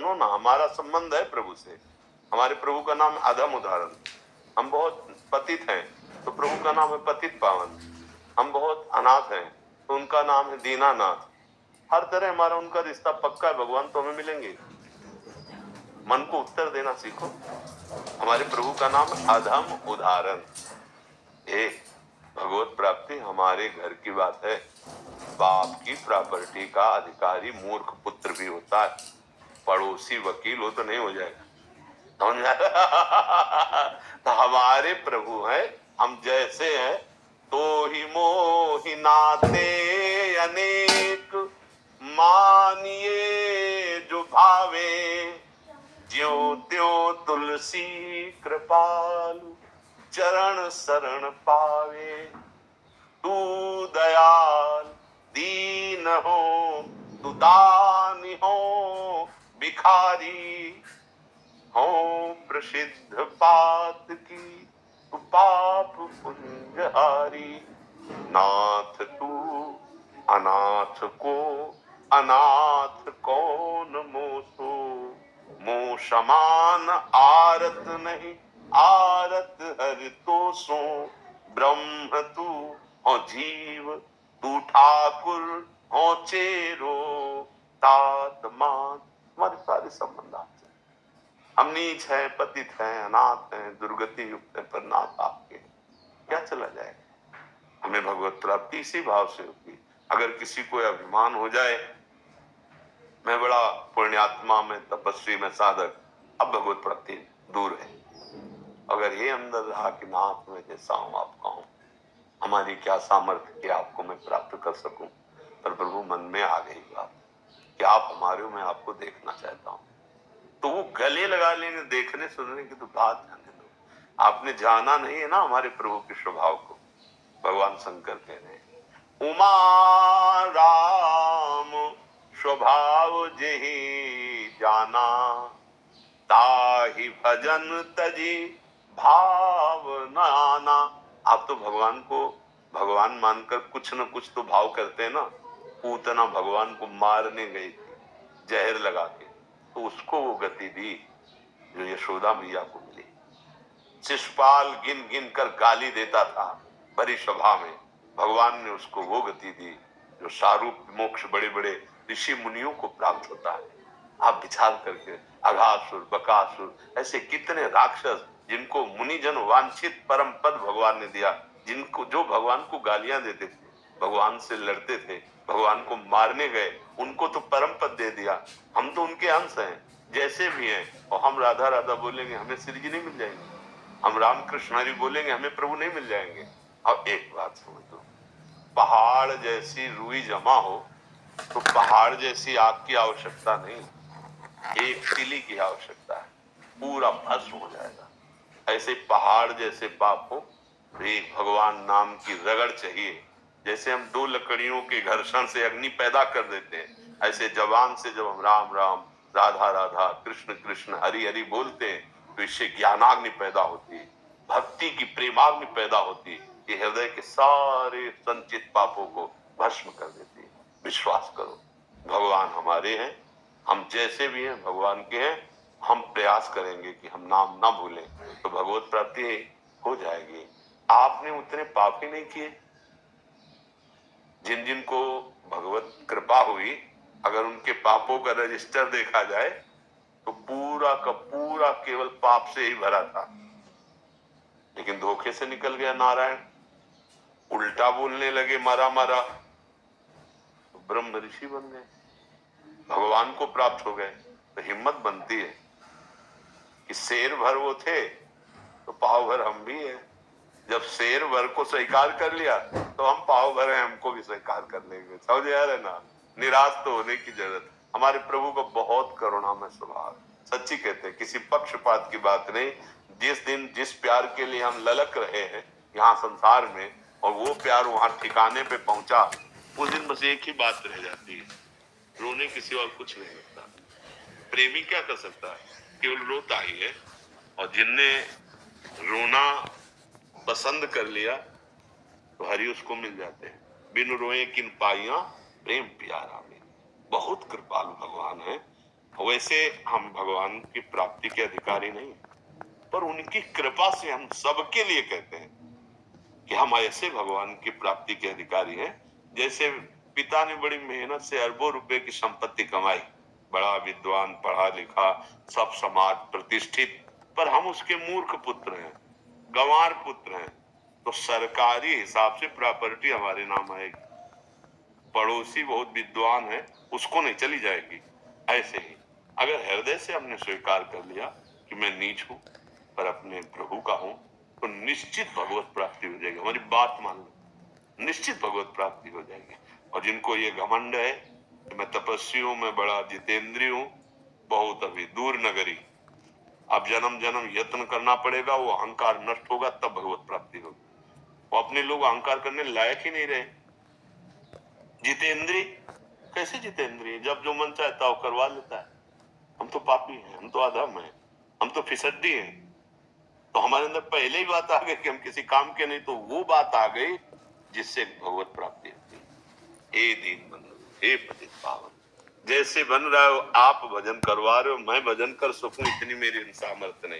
सुनो ना, हमारा संबंध है प्रभु से। हमारे प्रभु का नाम अधम उदाहरण। हम बहुत पतित हैं तो प्रभु का नाम है पतित पावन। हम बहुत अनाथ हैं तो उनका नाम है दीनानाथ। हर तरह हमारा उनका रिश्ता पक्का है। भगवान तो हमें मिलेंगे। मन को उत्तर देना सीखो। हमारे प्रभु का नाम अधम उदाहरण। भगवत प्राप्ति हमारे घर की बात है। बाप की प्रॉपर्टी का अधिकारी मूर्ख पुत्र भी होता है। पड़ोसी वकील हो तो नहीं हो जाएगा, समझ में आया? तो हमारे प्रभु हैं, हम जैसे हैं तो ही मोहि नाते अनेक, मानिए जो भावे, ज्यों त्यों तुलसी कृपालु, चरण शरण पावे। तू दयाल दीन हो, तू दानी हो, भिखारी हो प्रसिद्ध पात की, तू पाप पुंजहारी। नाथ तू अनाथ को अनाथ कौन मोसो, मोह समान आरत नहीं, आरत हर तो सो। ब्रह्म तू हो जीव, तू ठाकुर हो चेरो, तात मान। हमारे सारे संबंध आपसे। हम नीच हैं, पतित हैं, अनाथ हैं, दुर्गति युक्त हैं, पर नाथ आपके। क्या चला जाएगा? हमें भगवत प्राप्ति इसी भाव से होगी। अगर किसी को अभिमान हो जाए मैं बड़ा पुण्यात्मा, में तपस्वी, में साधक, अब भगवत प्राप्ति दूर है। अगर ये अंदर रहा कि नाथ में जैसा हूं आपका हूं, हमारी क्या सामर्थ्य कि आपको मैं प्राप्त कर सकूं, पर प्रभु मन में आ गई बात कि आप हमारे हो, मैं आपको देखना चाहता हूं। तो वो गले लगा लेंगे, देखने सुनने की तो बात जाने दो। आपने जाना नहीं है ना हमारे प्रभु के स्वभाव को। भगवान शंकर कह रहे हैं उमा राम स्वभाव जेहि जाना, ताहि भजन तजी भाव न आना। आप तो भगवान को भगवान मानकर कुछ न कुछ तो भाव करते हैं ना। पूतना भगवान को मारने गई थी जहर लगा के, तो उसको वो गति दी जो यशोदा मैया को मिली। शिशुपाल गिन गिन कर गाली देता था बड़ी सभा में, भगवान ने उसको वो गति दी जो सारूप मोक्ष बड़े बड़े ऋषि मुनियों को प्राप्त होता है। आप विचार करके, अघासुर, बकासुर, ऐसे कितने राक्षस जिनको मुनिजन वांछित परम पद भगवान ने दिया, जिनको जो भगवान को गालियां देते थे, भगवान से लड़ते थे, भगवान को मारने गए, उनको तो परम पद दे दिया। हम तो उनके अंश हैं, जैसे भी हैं। और हम राधा राधा बोलेंगे हमें श्री जी नहीं मिल जाएंगे, हम राम कृष्ण हरि बोलेंगे हमें प्रभु नहीं मिल जाएंगे। अब एक बात समझ लो, पहाड़ जैसी रुई जमा हो तो पहाड़ जैसी आग की आवश्यकता नहीं, एक तिली की आवश्यकता है, पूरा भस्म हो जाएगा। ऐसे पहाड़ जैसे पाप हो तो एक भगवान नाम की रगड़ चाहिए। जैसे हम दो लकड़ियों के घर्षण से अग्नि पैदा कर देते हैं, ऐसे जवान से जब हम राम राम, राधा राधा, कृष्ण कृष्ण, हरि हरि बोलते हैं तो इससे ज्ञानाग्नि पैदा होती है, भक्ति की प्रेमाग्नि पैदा होती है। ये हृदय के सारे संचित पापों को भस्म कर देती है। विश्वास करो, भगवान हमारे हैं, हम जैसे भी हैं भगवान के हैं। हम प्रयास करेंगे कि हम नाम ना भूलें तो भगवत प्राप्ति हो जाएगी। आपने उतने पाप ही नहीं किए। जिन जिन को भगवत कृपा हुई, अगर उनके पापों का रजिस्टर देखा जाए तो पूरा का पूरा केवल पाप से ही भरा था, लेकिन धोखे से निकल गया नारायण, उल्टा बोलने लगे मारा मारा, तो ब्रह्म ऋषि बन गए, भगवान को प्राप्त हो गए। तो हिम्मत बनती है कि शेर भर वो थे तो पाव भर हम भी हैं। जब शेर भर को स्वीकार कर लिया तो हम पाव भर हैं, हमको भी स्वीकार कर लेंगे। समझ आ रहे ना? निराश तो होने की जरूरत। हमारे प्रभु का बहुत करुणामय स्वभाव, सच्ची कहते हैं, किसी पक्षपात की बात नहीं। जिस दिन जिस प्यार के लिए हम ललक रहे हैं यहाँ संसार में, और वो प्यार वहां ठिकाने पे पहुंचा, उस दिन बस एक ही बात रह जाती है, रोने के सिवा कुछ नहीं होता। प्रेमी क्या कर सकता है? केवल रोता ही है। और जिनने रोना पसंद कर लिया तो हरि उसको मिल जाते हैं। बिन रोए किन पाइया प्रेम प्यारा में। बहुत कृपालु भगवान है। वैसे हम भगवान की प्राप्ति के अधिकारी नहीं, पर उनकी कृपा से हम सबके लिए कहते हैं कि हम ऐसे भगवान की प्राप्ति के अधिकारी हैं। जैसे पिता ने बड़ी मेहनत से अरबों रुपए की संपत्ति कमाई, बड़ा विद्वान, पढ़ा लिखा, सब समाज प्रतिष्ठित, पर हम उसके मूर्ख पुत्र हैं, गंवार पुत्र हैं, तो सरकारी हिसाब से प्रॉपर्टी हमारे नाम आएगी। पड़ोसी बहुत विद्वान है, उसको नहीं चली जाएगी। ऐसे ही अगर हृदय से हमने स्वीकार कर लिया कि मैं नीच हूं पर अपने प्रभु का हूं, तो निश्चित भगवत प्राप्ति हो जाएगी। हमारी बात मान लो, निश्चित भगवत प्राप्ति हो जाएगी। और जिनको ये घमंड है कि मैं तपस्वी हूं, मैं बड़ा जितेंद्रिय हूं, बहुत अभी दूर नगरी, अब जन्म जन्म यत्न करना पड़ेगा, वो अहंकार नष्ट होगा तब भगवत प्राप्ति होगी। वो अपने लोग अहंकार करने लायक ही नहीं रहे। जितेंद्रिय कैसे जितेंद्रिय? जब जो मन चाहता वो करवा लेता है। हम तो पापी हैं, हम तो अधम हैं, हम तो फिसड्डी हैं। तो हमारे अंदर पहले ही बात आ गई कि हम किसी काम के नहीं, तो वो बात आ गई जिससे भगवत प्राप्ति होती है। हे दीन बंधु, हे पतित पावन, जैसे बन रहा हो आप भजन करवा रहे हो, मैं भजन कर सकूं इतनी मेरी सामर्थ्य नहीं।